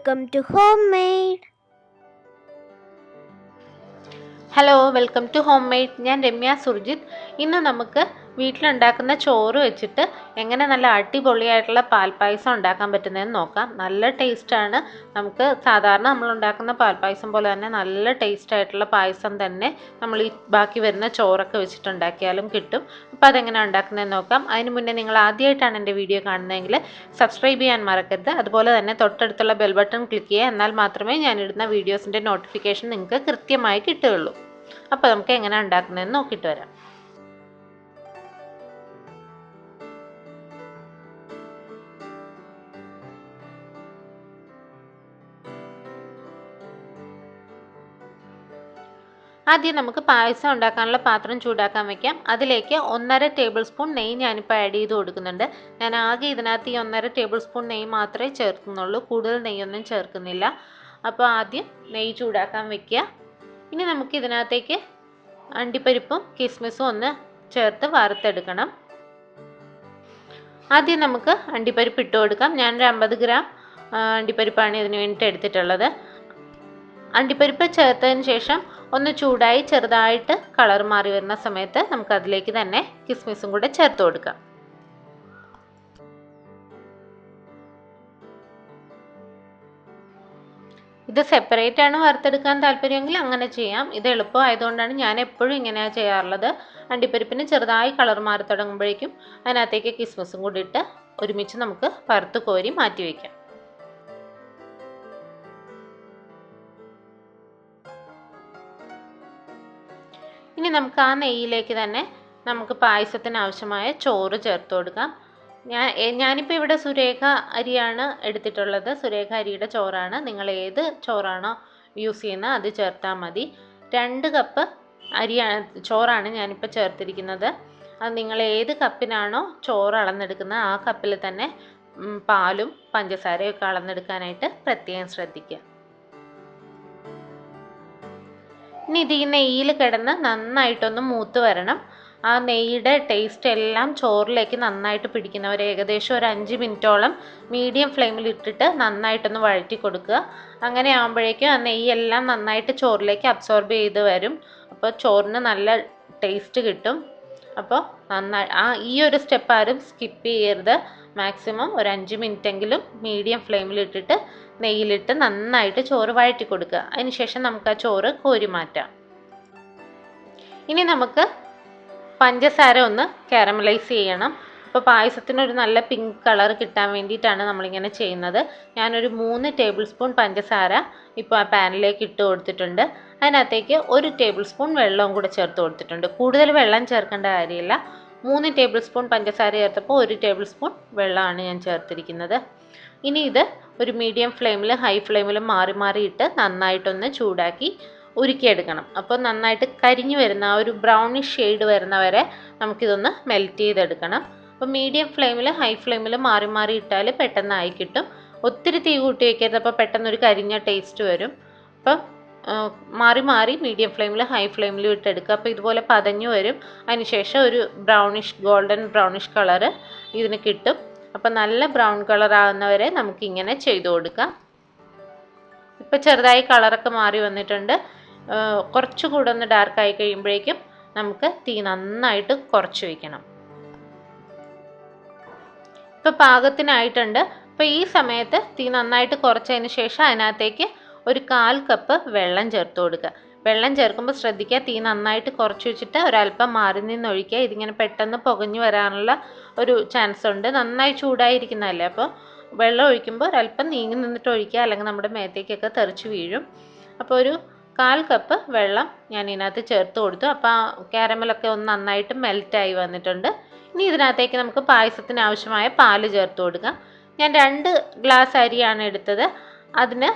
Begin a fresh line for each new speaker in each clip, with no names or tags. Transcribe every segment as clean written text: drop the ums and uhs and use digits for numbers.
Welcome to Homemade.
Hello, welcome to Homemade. ഞാൻ രമ്യ സുർജിത്ത്. ഇന്ന് നമുക്ക് വീട്ടിലുണ്ടാക്കുന്ന ചോറ് വെച്ചിട്ട് എങ്ങനെ നല്ല അടിപൊളിയായിട്ടുള്ള പാൽപ്പായസം ഉണ്ടാക്കാൻ പറ്റുന്നതെന്ന് നോക്കാം. നല്ല ടേസ്റ്റാണ്. നമുക്ക് സാധാരണ നമ്മൾ ഉണ്ടാക്കുന്ന പാൽപ്പായസം പോലെ തന്നെ നല്ല ടേസ്റ്റ് ആയിട്ടുള്ള പായസം തന്നെ നമ്മൾ ഈ ബാക്കി വരുന്ന ചോറൊക്കെ വെച്ചിട്ടുണ്ടാക്കിയാലും കിട്ടും. അപ്പോൾ അതെങ്ങനെ ഉണ്ടാക്കുന്നതെന്ന് നോക്കാം. അതിന് മുന്നേ നിങ്ങൾ ആദ്യമായിട്ടാണ് എൻ്റെ വീഡിയോ കാണുന്നതെങ്കിൽ സബ്സ്ക്രൈബ് ചെയ്യാൻ മറക്കരുത്. അതുപോലെ തന്നെ തൊട്ടടുത്തുള്ള ബെൽ ബട്ടൺ ക്ലിക്ക് ചെയ്യുക. എന്നാൽ മാത്രമേ ഞാനിടുന്ന വീഡിയോസിൻ്റെ നോട്ടിഫിക്കേഷൻ നിങ്ങൾക്ക് കൃത്യമായി കിട്ടുകയുള്ളൂ. അപ്പോൾ നമുക്ക് എങ്ങനെ ഉണ്ടാക്കുന്നതെന്ന് നോക്കിയിട്ട് വരാം. ആദ്യം നമുക്ക് പായസം ഉണ്ടാക്കാനുള്ള പാത്രം ചൂടാക്കാൻ വെക്കാം. അതിലേക്ക് 1.5 ടേബിൾ സ്പൂൺ നെയ്യ് ഞാനിപ്പോൾ ആഡ് ചെയ്ത് കൊടുക്കുന്നുണ്ട്. ഞാൻ ആകെ ഇതിനകത്ത് ഈ 1.5 ടേബിൾ സ്പൂൺ നെയ്യ് മാത്രമേ ചേർക്കുന്നുള്ളൂ, കൂടുതൽ നെയ്യൊന്നും ചേർക്കുന്നില്ല. അപ്പോൾ ആദ്യം നെയ്യ് ചൂടാക്കാൻ വെക്കുക. ഇനി നമുക്ക് ഇതിനകത്തേക്ക് അണ്ടിപ്പരിപ്പും കിസ്മിസും ഒന്ന് ചേർത്ത് വറുത്തെടുക്കണം. ആദ്യം നമുക്ക് അണ്ടിപ്പരിപ്പ് ഇട്ട് കൊടുക്കാം. ഞാനൊരു 50 ഗ്രാം അണ്ടിപ്പരിപ്പാണ് ഇതിന് വേണ്ടിയിട്ട് എടുത്തിട്ടുള്ളത്. അണ്ടിപ്പരിപ്പ് ചേർത്തതിന് ശേഷം ഒന്ന് ചൂടായി ചെറുതായിട്ട് കളർ മാറി വരുന്ന സമയത്ത് നമുക്ക് അതിലേക്ക് തന്നെ കിസ്മിസും കൂടെ ചേർത്ത് കൊടുക്കാം. ഇത് സെപ്പറേറ്റ് ആണ് വറുത്തെടുക്കാൻ താല്പര്യമെങ്കിൽ അങ്ങനെ ചെയ്യാം. ഇത് എളുപ്പമായതുകൊണ്ടാണ് ഞാൻ എപ്പോഴും ഇങ്ങനെയാണ് ചെയ്യാറുള്ളത്. അണ്ടിപ്പരിപ്പിന് ചെറുതായി കളർ മാറി തുടങ്ങുമ്പോഴേക്കും അതിനകത്തേക്ക് കിസ്മിസും കൂടി ഇട്ട് ഒരുമിച്ച് നമുക്ക് വറുത്ത് കോരി മാറ്റി വയ്ക്കാം. ഇനി നമുക്ക് ആ നെയ്യിലേക്ക് തന്നെ നമുക്ക് പായസത്തിന് ആവശ്യമായ ചോറ് ചേർത്ത് കൊടുക്കാം. ഞാനിപ്പോൾ ഇവിടെ സുരേഖ അരിയാണ് എടുത്തിട്ടുള്ളത്. സുരേഖ അരിയുടെ ചോറാണ്. നിങ്ങൾ ഏത് ചോറാണോ യൂസ് ചെയ്യുന്നത് അത് ചേർത്താൽ മതി. 2 കപ്പ് ചോറാണ് ഞാനിപ്പോൾ ചേർത്തിരിക്കുന്നത്. അത് നിങ്ങൾ ഏത് കപ്പിനാണോ ചോറ് അളന്നെടുക്കുന്നത് ആ കപ്പിൽ തന്നെ പാലും പഞ്ചസാരയും ഒക്കെ അളന്നെടുക്കാനായിട്ട് പ്രത്യേകം ശ്രദ്ധിക്കുക. ഇനി ഇത് ഈ നെയ്യിൽ കിടന്ന് നന്നായിട്ടൊന്ന് മൂത്ത് വരണം. ആ നെയ്യുടെ ടേസ്റ്റ് എല്ലാം ചോറിലേക്ക് നന്നായിട്ട് പിടിക്കുന്നവർ ഏകദേശം ഒരു 5 മിനിറ്റോളം മീഡിയം ഫ്ലെയിമിൽ ഇട്ടിട്ട് നന്നായിട്ടൊന്ന് വഴറ്റി കൊടുക്കുക. അങ്ങനെ ആകുമ്പോഴേക്കും ആ നെയ്യെല്ലാം നന്നായിട്ട് ചോറിലേക്ക് അബ്സോർബ് ചെയ്ത് വരും. അപ്പോൾ ചോറിന് നല്ല ടേസ്റ്റ് കിട്ടും. അപ്പോൾ ഈ ഒരു സ്റ്റെപ്പ് ആരും സ്കിപ്പ് ചെയ്യരുത്. മാക്സിമം ഒരു 5 മിനിറ്റെങ്കിലും മീഡിയം ഫ്ലെയിമിൽ ഇട്ടിട്ട് നെയ്യിലിട്ട് നന്നായിട്ട് ചോറ് വഴറ്റി കൊടുക്കുക. അതിനുശേഷം നമുക്ക് ആ ചോറ് കോരി മാറ്റാം. ഇനി നമുക്ക് പഞ്ചസാര ഒന്ന് കാരമലൈസ് ചെയ്യണം. അപ്പോൾ പായസത്തിനൊരു നല്ല പിങ്ക് കളർ കിട്ടാൻ വേണ്ടിയിട്ടാണ് നമ്മളിങ്ങനെ ചെയ്യുന്നത്. ഞാനൊരു 3 ടേബിൾ സ്പൂൺ പഞ്ചസാര ഇപ്പോൾ ആ പാനിലേക്ക് ഇട്ട് കൊടുത്തിട്ടുണ്ട്. അതിനകത്തേക്ക് 1 ടേബിൾ സ്പൂൺ വെള്ളവും കൂടെ ചേർത്ത് കൊടുത്തിട്ടുണ്ട്. കൂടുതൽ വെള്ളം ചേർക്കേണ്ട കാര്യമില്ല. 3 ടേബിൾ സ്പൂൺ പഞ്ചസാര ചേർത്തപ്പോൾ 1 ടേബിൾ സ്പൂൺ വെള്ളമാണ് ഞാൻ ചേർത്തിരിക്കുന്നത്. ഇനി ഇത് ഒരു മീഡിയം ഫ്ലെയിമിൽ ഹൈ ഫ്ലെയിമിലും മാറി മാറിയിട്ട് നന്നായിട്ടൊന്ന് ചൂടാക്കി ഉരുക്കിയെടുക്കണം. അപ്പോൾ നന്നായിട്ട് കരിഞ്ഞു വരുന്ന ആ ഒരു ബ്രൗണിഷ് ഷെയ്ഡ് വരുന്ന വരെ നമുക്കിതൊന്ന് മെൽറ്റ് ചെയ്തെടുക്കണം. അപ്പോൾ മീഡിയം ഫ്ലെയിമിൽ ഹൈ ഫ്ലെയിമിൽ മാറി മാറി ഇട്ടാൽ പെട്ടെന്ന് ആയി കിട്ടും. ഒത്തിരി തീ കൂട്ടി വയ്ക്കരുത്, അപ്പോൾ പെട്ടെന്നൊരു കരിഞ്ഞ ടേസ്റ്റ് വരും. അപ്പം മാറി മാറി മീഡിയം ഫ്ലെയിമിൽ ഹൈ ഫ്ലെയിമിലും ഇട്ടെടുക്കുക. അപ്പോൾ ഇതുപോലെ പതഞ്ഞു വരും. അതിനുശേഷം ഒരു ഗോൾഡൻ ബ്രൗണിഷ് കളറ് ഇതിന് കിട്ടും. അപ്പോൾ നല്ല ബ്രൗൺ കളർ ആകുന്നവരെ നമുക്കിങ്ങനെ ചെയ്തു കൊടുക്കാം. ഇപ്പോൾ ചെറുതായി കളറൊക്കെ മാറി വന്നിട്ടുണ്ട്. കുറച്ചുകൂടെ ഒന്ന് ഡാർക്കായി കഴിയുമ്പോഴേക്കും നമുക്ക് തീ നന്നായിട്ട് കുറച്ച് വയ്ക്കണം. ഇപ്പോൾ പാകത്തിനായിട്ടുണ്ട്. അപ്പോൾ ഈ സമയത്ത് തീ നന്നായിട്ട് കുറച്ചതിന് ശേഷം അതിനകത്തേക്ക് ഒരു 1/4 കപ്പ് വെള്ളം ചേർത്ത് കൊടുക്കുക. വെള്ളം ചേർക്കുമ്പോൾ ശ്രദ്ധിക്കുക, തീ നന്നായിട്ട് കുറച്ച് വെച്ചിട്ട് ഒരല്പം മാറി നിന്ന് ഒഴിക്കുക. ഇതിങ്ങനെ പെട്ടെന്ന് പുകഞ്ഞു വരാനുള്ള ഒരു ചാൻസ് ഉണ്ട്. നന്നായി ചൂടായിരിക്കുന്നതല്ലേ, അപ്പോൾ വെള്ളം ഒഴിക്കുമ്പോൾ ഒരല്പം നീങ്ങി നിന്നിട്ട് ഒഴിക്കുക, അല്ലെങ്കിൽ നമ്മുടെ മേത്തേക്കൊക്കെ തെറിച്ച് വീഴും. അപ്പോൾ ഒരു 1/4 കപ്പ് വെള്ളം ഞാൻ ഇതിനകത്ത് ചേർത്ത് കൊടുത്തു. അപ്പോൾ ആ കാരമലൊക്കെ ഒന്ന് നന്നായിട്ട് മെൽറ്റായി വന്നിട്ടുണ്ട്. ഇനി ഇതിനകത്തേക്ക് നമുക്ക് പായസത്തിന് ആവശ്യമായ പാല് ചേർത്ത് കൊടുക്കാം. ഞാൻ 2 ഗ്ലാസ് അരിയാണ് എടുത്തത്. അതിന്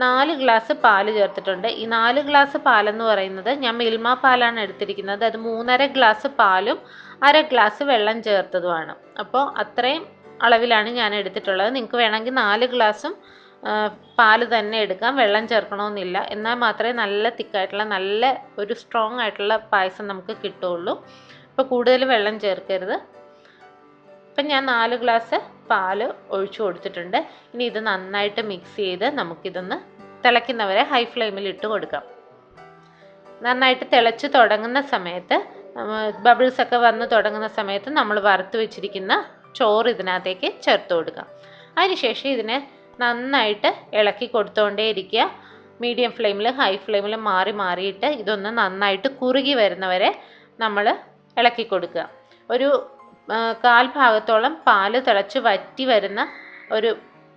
4 ഗ്ലാസ് പാല് ചേർത്തിട്ടുണ്ട്. ഈ 4 ഗ്ലാസ് പാലെന്ന് പറയുന്നത് ഞാൻ മിൽമ പാലാണ് എടുത്തിരിക്കുന്നത്. അത് 3.5 ഗ്ലാസ് പാലും 1/2 ഗ്ലാസ് വെള്ളം ചേർത്തതുമാണ്. അപ്പോൾ അത്രയും അളവിലാണ് ഞാൻ എടുത്തിട്ടുള്ളത്. നിങ്ങൾക്ക് വേണമെങ്കിൽ 4 ഗ്ലാസും പാല് തന്നെ എടുക്കാം, വെള്ളം ചേർക്കണമെന്നില്ല. എന്നാൽ മാത്രമേ നല്ല തിക്കായിട്ടുള്ള നല്ല ഒരു സ്ട്രോങ് ആയിട്ടുള്ള പായസം നമുക്ക് കിട്ടുകയുള്ളൂ. അപ്പോൾ കൂടുതൽ വെള്ളം ചേർക്കരുത്. അപ്പം ഞാൻ 4 ഗ്ലാസ് പാൽ ഒഴിച്ചു കൊടുത്തിട്ടുണ്ട്. ഇനി ഇത് നന്നായിട്ട് മിക്സ് ചെയ്ത് നമുക്കിതൊന്ന് തിളയ്ക്കുന്നവരെ ഹൈ ഫ്ലെയിമിൽ ഇട്ട് കൊടുക്കാം. നന്നായിട്ട് തിളച്ച് തുടങ്ങുന്ന സമയത്ത് ബബിൾസ് ഒക്കെ വന്ന് തുടങ്ങുന്ന സമയത്ത് നമ്മൾ വറുത്ത് വെച്ചിരിക്കുന്ന ചോറ് ഇതിനകത്തേക്ക് ചേർത്ത് കൊടുക്കാം. അതിനുശേഷം ഇതിനെ നന്നായിട്ട് ഇളക്കി കൊടുത്തുകൊണ്ടേ ഇരിക്കുക. മീഡിയം ഫ്ലെയിമിൽ ഹൈ ഫ്ലെയിമിൽ മാറിയിട്ട് ഇതൊന്ന് നന്നായിട്ട് കുറുകി വരുന്നവരെ നമ്മൾ ഇളക്കി കൊടുക്കുക. ഒരു 1/4 ഭാഗത്തോളം പാല് തിളച്ച് വറ്റി വരുന്ന ഒരു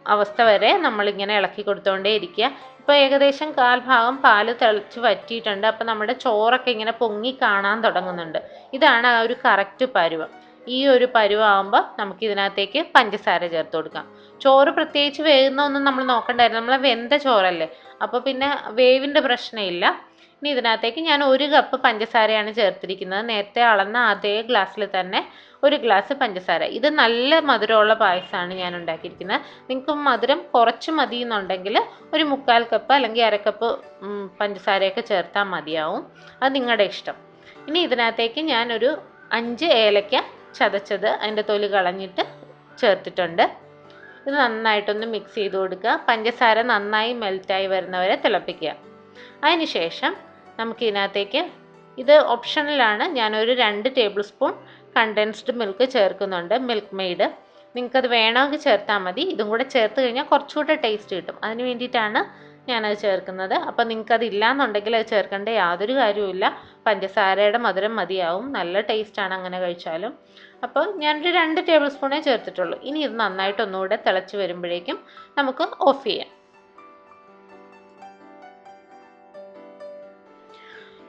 അവസ്ഥ വരെ നമ്മളിങ്ങനെ ഇളക്കി കൊടുത്തുകൊണ്ടേ ഇരിക്കുക. ഇപ്പോൾ ഏകദേശം 1/4 ഭാഗം പാല് തിളച്ച് വറ്റിയിട്ടുണ്ട്. അപ്പോൾ നമ്മുടെ ചോറൊക്കെ ഇങ്ങനെ പൊങ്ങി കാണാൻ തുടങ്ങുന്നുണ്ട്. ഇതാണ് ആ ഒരു കറക്റ്റ് പരുവം. ഈ ഒരു പരുവാകുമ്പോൾ നമുക്ക് ഇതിനകത്തേക്ക് പഞ്ചസാര ചേർത്ത് കൊടുക്കാം. ചോറ് പ്രത്യേകിച്ച് വേകുന്നൊന്നും നമ്മൾ നോക്കണ്ടായിരുന്നു, നമ്മൾ വെന്ത ചോറല്ലേ, അപ്പോൾ പിന്നെ വേവിൻ്റെ പ്രശ്നമില്ല. ഇനി ഇതിനകത്തേക്ക് ഞാൻ 1 കപ്പ് പഞ്ചസാരയാണ് ചേർത്തിരിക്കുന്നത്. നേരത്തെ അളന്ന അതേ ഗ്ലാസ്സിൽ തന്നെ 1 ഗ്ലാസ് പഞ്ചസാര. ഇത് നല്ല മധുരമുള്ള പായസമാണ് ഞാൻ ഉണ്ടാക്കിയിരിക്കുന്നത്. നിങ്ങൾക്ക് മധുരം കുറച്ച് മതി എന്നുണ്ടെങ്കിൽ ഒരു 1/4 കപ്പ് അല്ലെങ്കിൽ 1/2 കപ്പ് പഞ്ചസാരയൊക്കെ ചേർത്താൽ മതിയാവും. അത് നിങ്ങളുടെ ഇഷ്ടം. ഇനി ഇതിനകത്തേക്ക് ഞാനൊരു 5 ഏലക്ക ചതച്ചത് അതിൻ്റെ തൊലി കളഞ്ഞിട്ട് ചേർത്തിട്ടുണ്ട്. ഇത് നന്നായിട്ടൊന്ന് മിക്സ് ചെയ്ത് കൊടുക്കുക. പഞ്ചസാര നന്നായി മെൽറ്റായി വരുന്നവരെ തിളപ്പിക്കുക. അതിനുശേഷം നമുക്ക് ഇതിനകത്തേക്ക്, ഇത് ഓപ്ഷണലാണ്, ഞാനൊരു 2 ടേബിൾ സ്പൂൺ കണ്ടൻസ്ഡ് മിൽക്ക് ചേർക്കുന്നുണ്ട്, മിൽക്ക് മെയ്ഡ്. നിങ്ങൾക്കത് വേണമെങ്കിൽ ചേർത്താൽ മതി. ഇതും കൂടെ ചേർത്ത് കഴിഞ്ഞാൽ കുറച്ചുകൂടെ ടേസ്റ്റ് കിട്ടും. അതിന് വേണ്ടിയിട്ടാണ് ഞാനത് ചേർക്കുന്നത്. അപ്പോൾ നിങ്ങൾക്കത് ഇല്ലയെന്നുണ്ടെങ്കിൽ അത് ചേർക്കേണ്ട യാതൊരു കാര്യവുമില്ല. പഞ്ചസാരയുടെ മധുരം മതിയാവും, നല്ല ടേസ്റ്റാണ് അങ്ങനെ കഴിച്ചാലും. അപ്പോൾ ഞാനൊരു 2 ടേബിൾ സ്പൂണേ ചേർത്തിട്ടുള്ളൂ. ഇനി ഇത് നന്നായിട്ട് ഒന്നുകൂടെ തിളച്ച് വരുമ്പോഴേക്കും നമുക്ക് ഓഫ് ചെയ്യാം.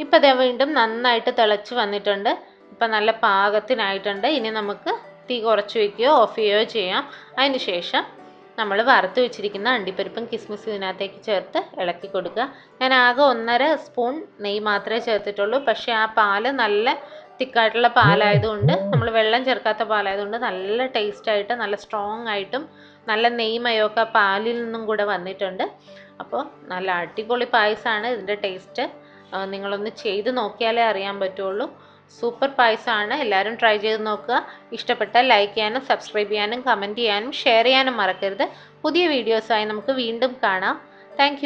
ഇപ്പം അതേ വീണ്ടും നന്നായിട്ട് തിളച്ച് വന്നിട്ടുണ്ട്. ഇപ്പം നല്ല പാകത്തിനായിട്ടുണ്ട്. ഇനി നമുക്ക് തീ കുറച്ച് വയ്ക്കുകയോ ഓഫ് ചെയ്യുകയോ ചെയ്യാം. അതിന് ശേഷം നമ്മൾ വറുത്ത് വെച്ചിരിക്കുന്ന അണ്ടിപ്പരിപ്പും കിസ്മിസും ഇതിനകത്തേക്ക് ചേർത്ത് ഇളക്കി കൊടുക്കുക. ഞാൻ ആകെ 1.5 സ്പൂൺ നെയ്യ് മാത്രമേ ചേർത്തിട്ടുള്ളൂ. പക്ഷേ ആ പാല് നല്ല തിക്കായിട്ടുള്ള പാലായതുകൊണ്ട്, നമ്മൾ വെള്ളം ചേർക്കാത്ത പാലായതുകൊണ്ട് നല്ല ടേസ്റ്റായിട്ട്, നല്ല സ്ട്രോങ് ആയിട്ടും നല്ല നെയ്മയമൊക്കെ പാലിൽ നിന്നും കൂടെ വന്നിട്ടുണ്ട്. അപ്പോൾ നല്ല അടിപൊളി പായസമാണ്. ഇതിൻ്റെ ടേസ്റ്റ് നിങ്ങളൊന്ന് ചെയ്ത് നോക്കിയാലേ അറിയാൻ പറ്റുള്ളൂ. സൂപ്പർ പായസമാണ്. എല്ലാവരും ട്രൈ ചെയ്ത് നോക്കുക. ഇഷ്ടപ്പെട്ടാൽ ലൈക്ക് ചെയ്യാനും സബ്സ്ക്രൈബ് ചെയ്യാനും കമൻറ്റ് ചെയ്യാനും ഷെയർ ചെയ്യാനും മറക്കരുത്. പുതിയ വീഡിയോസായി നമുക്ക് വീണ്ടും കാണാം. താങ്ക്